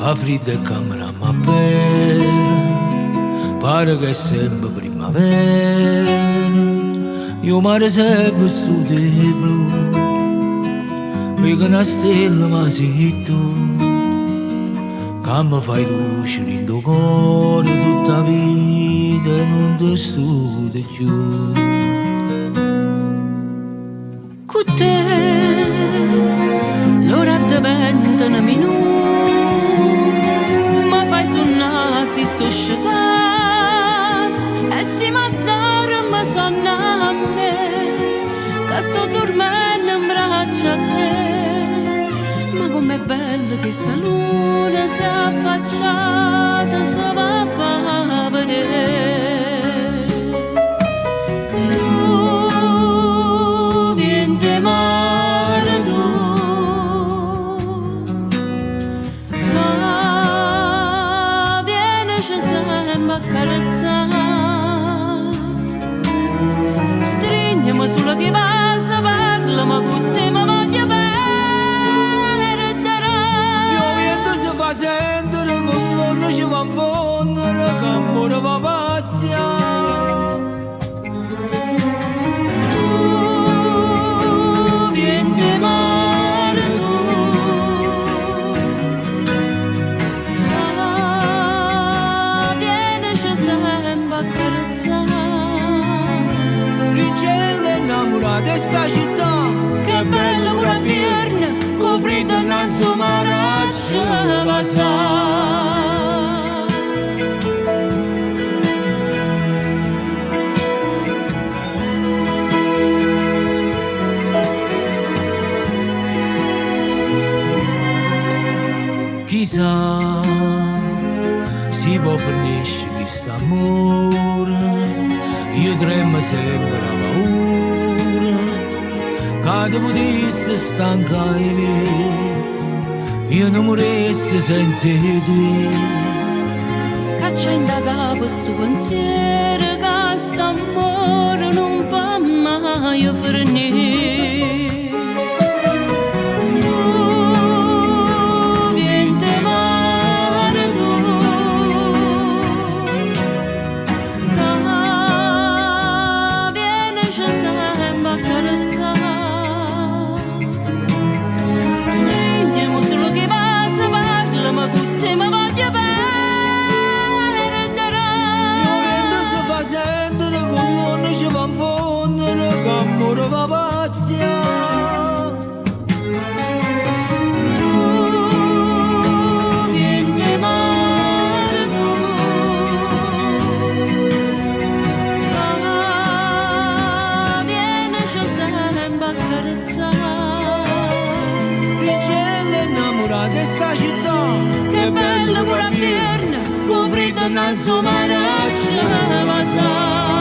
Fa freddo e camera ma bella, pare che è sempre primavera. Io mare segue vestito di blu, vedo una stella ma sei tu, che mi fai luce nel tuo cuore tutta la vita e non ti studi più. Con te l'ora diventa un minuto, ma fai suonare si sto sciatata e si m'addorma sonna a me, che sto dormendo in braccio a te. Ma com'è bello che sta luna si è affacciata, si va a far vedere. Mare tu, che viene ci sempre a carezzare, stringiami sulla che passa, parlami con te, ma voglio perdere. Io vento si fa sentire, con l'onno ci fa infondere, che amore va pazzia. Di sta città, che bello pure a Vierne, con freddo innanzi maraccia passa. Chissà si può fornisce questo amore, io tremo sempre la paura che ti potessi stancare me, io non moressi senza te. Che c'è in da capo sto pensiero, che st'amore non può mai finire. Amore va pazzia. Tu vieni mare tu, vieni ci sempre a carezzare. Il cielo è innamorato di sta città, che bello pure a Vierne, con freddo innanzi maraccia passa.